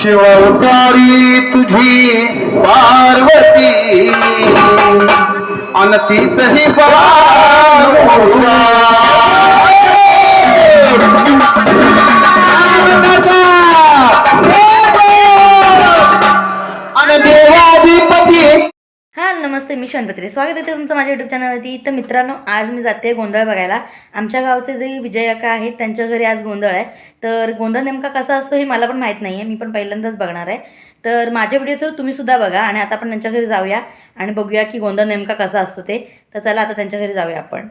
शिवकारी तुझी पार्वती अन तीचही पार्वती अन देवाधिपती. हा नमस्ते, मी शांतत्री. स्वागत आहे तुमचं माझ्या यूट्यूब चॅनलवरती. तर मित्रांनो, आज मी जाते गोंधळ बघायला. आमच्या गावचे जे विजयाका आहेत त्यांच्या घरी आज गोंधळ आहे. तर गोंधळ नेमका कसा असतो हे मला पण माहीत नाही आहे, मी पण पहिल्यांदाच बघणार आहे. तर माझ्या व्हिडिओ तर तुम्ही सुद्धा बघा आणि आता आपण त्यांच्या घरी जाऊया आणि बघूया की गोंधळ नेमका कसा असतो ते. तर चला आता त्यांच्या घरी जाऊया आपण.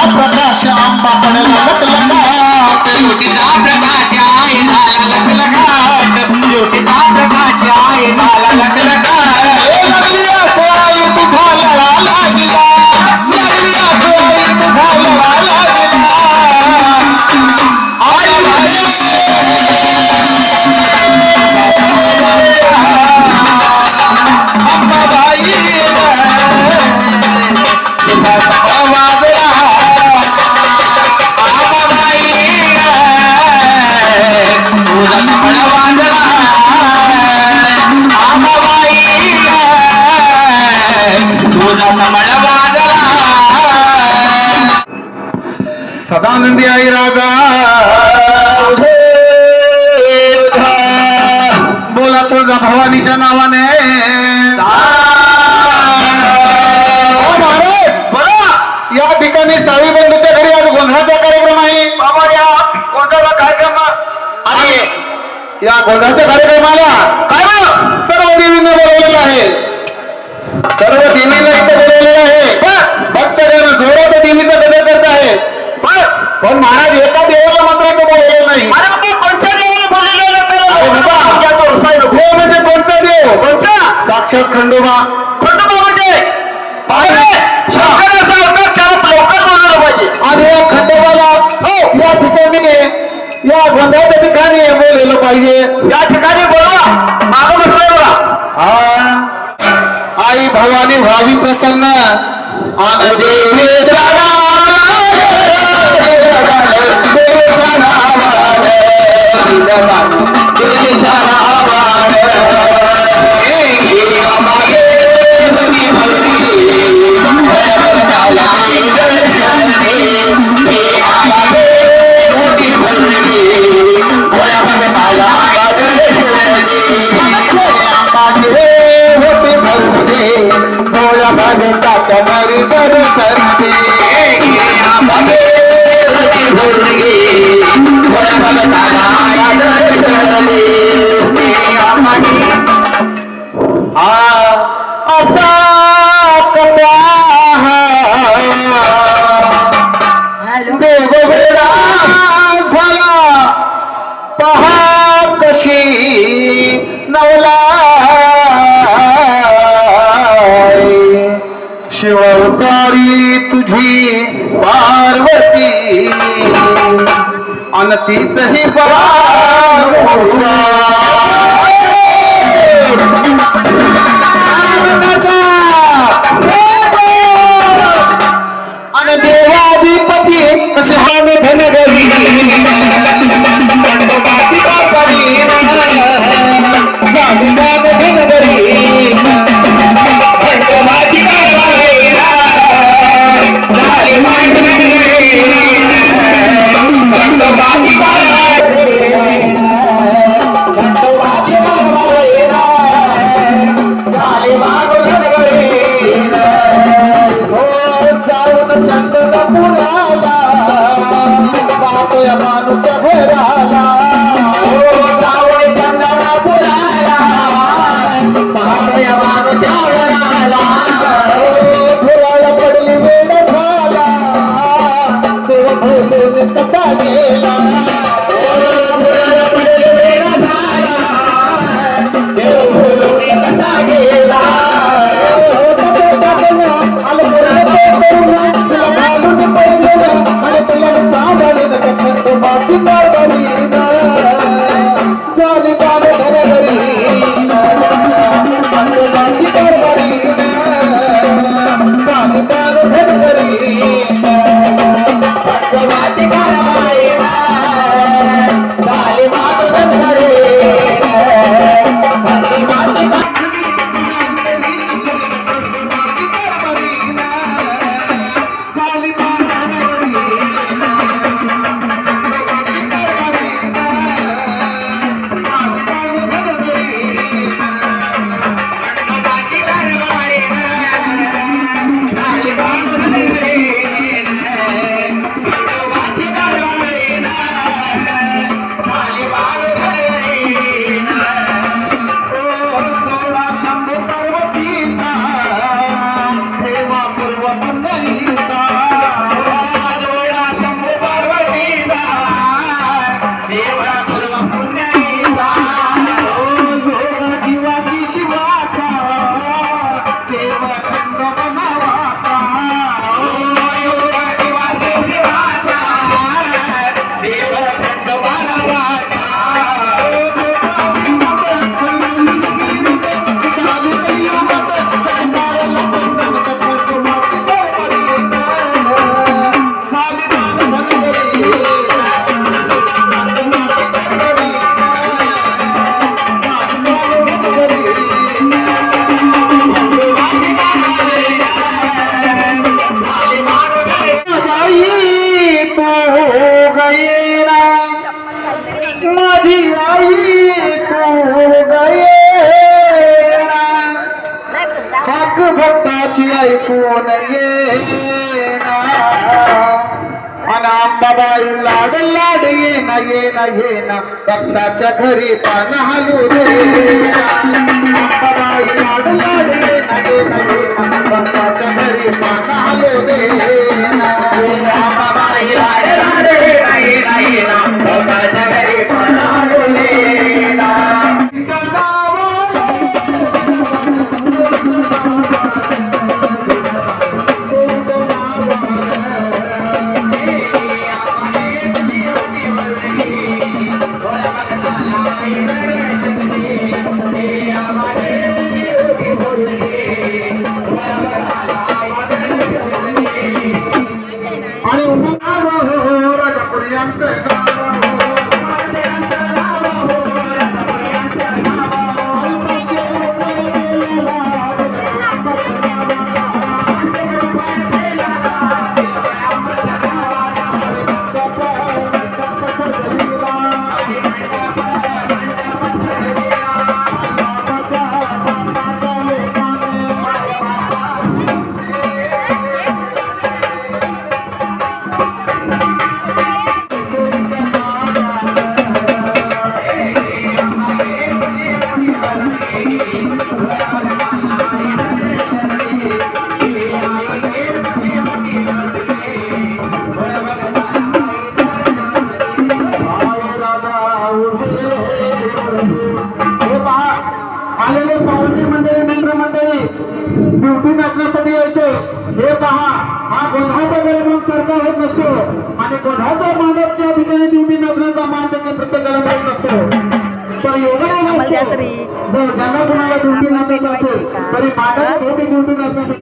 प्रकाश आंबा पडला ज्योतीचा प्रकाश आहे झाला लखलखाट ज्योतीचा प्रकाश आहे झाला लखलखाट लागली असोई तुझा लळा लागला लागली असोई तुझा लळा लागला अंबाबाई सदानंदी आई राजा बोला तुळजा भवानीच्या नावाने. या ठिकाणी साळी बंधूच्या घरी आज गोंधळाचा कार्यक्रम आहे. गोंधळाचा कार्यक्रम आणि या गोंधळाच्या कार्यक्रमाला काय सर्व देवींना बोलवलेलं आहे. सर्व देवींना इथे बोलवलेलं आहे. भक्तगण जोरात देवीचा गजर करत आहे. पण महाराज एका देवाला मात्र तो बोलवलं नाही. कोणत्या देवाला बोललेलं म्हणजे कोणता देव? कोणता? साक्षात खंडोबा. खंडोबा म्हणजे शंकराचा अवतार, त्याला लवकर बोलवलं पाहिजे. आणि या खंडोबाला या ठिकाणी या गोंधळाच्या ठिकाणी बोलवलं पाहिजे. या ठिकाणी बोलवा मागं बसला. आई भवानी व्हावी प्रसन्न आणि देवीच्या शिवकारी तुझी पार्वती अन तीचही पार्वती अन देवाधिपती कसे धनगरी माझी आई तू गये हाक भक्ताची ऐकून ये अंबाबाई लाड लाड ये ना भक्ताच्या घरी पान हलू दे अंबाबाई लाड लाड ये ना भक्ताच्या घरी पान हलू दे अंबाबाई लाड लाड ये ना भक्ताच्या घरी पान हलू दे आलेले पाहुणे मंडळी मित्र मंडळी ड्युटी नसण्यासाठी यायचे हे पहा हा गोंधळाचा कार्यक्रम सारखा होत नसतो आणि गोंधळाच्या मांडपच्या ठिकाणी ड्युटी नसण्याचा मान देखील प्रत्येकाला मिळत नसतो पण एवढा जर ज्यांना कोणाला ड्युटी नसायचं असेल तरी मांडप ड्युटी नसण्यासाठी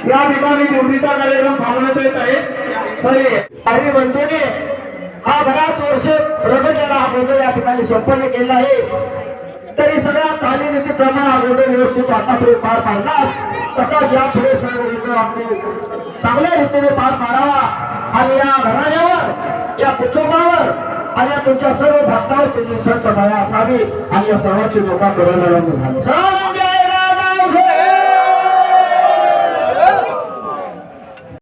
या ठिकाणी ड्युटीचा कार्यक्रम थांबवण्यात येत आहे. सारी बंधूने हा बराच वर्ष प्रगतीला हा गोंधळ या ठिकाणी संपन्न केला आहे. तरी सगळ्या चालीरीतीप्रमाणे अगोदर व्यवस्थित आतापुढे पार पाडलास तसाच यापुढे सर्व रीती आपली चांगल्या रीतीने पार पाडावा आणि या घराण्यावर या कुटुंबावर आणि या तुमच्या सर्व भक्तावर तुम्ही संत दया असावी आणि या सर्वांची लोका करून झाली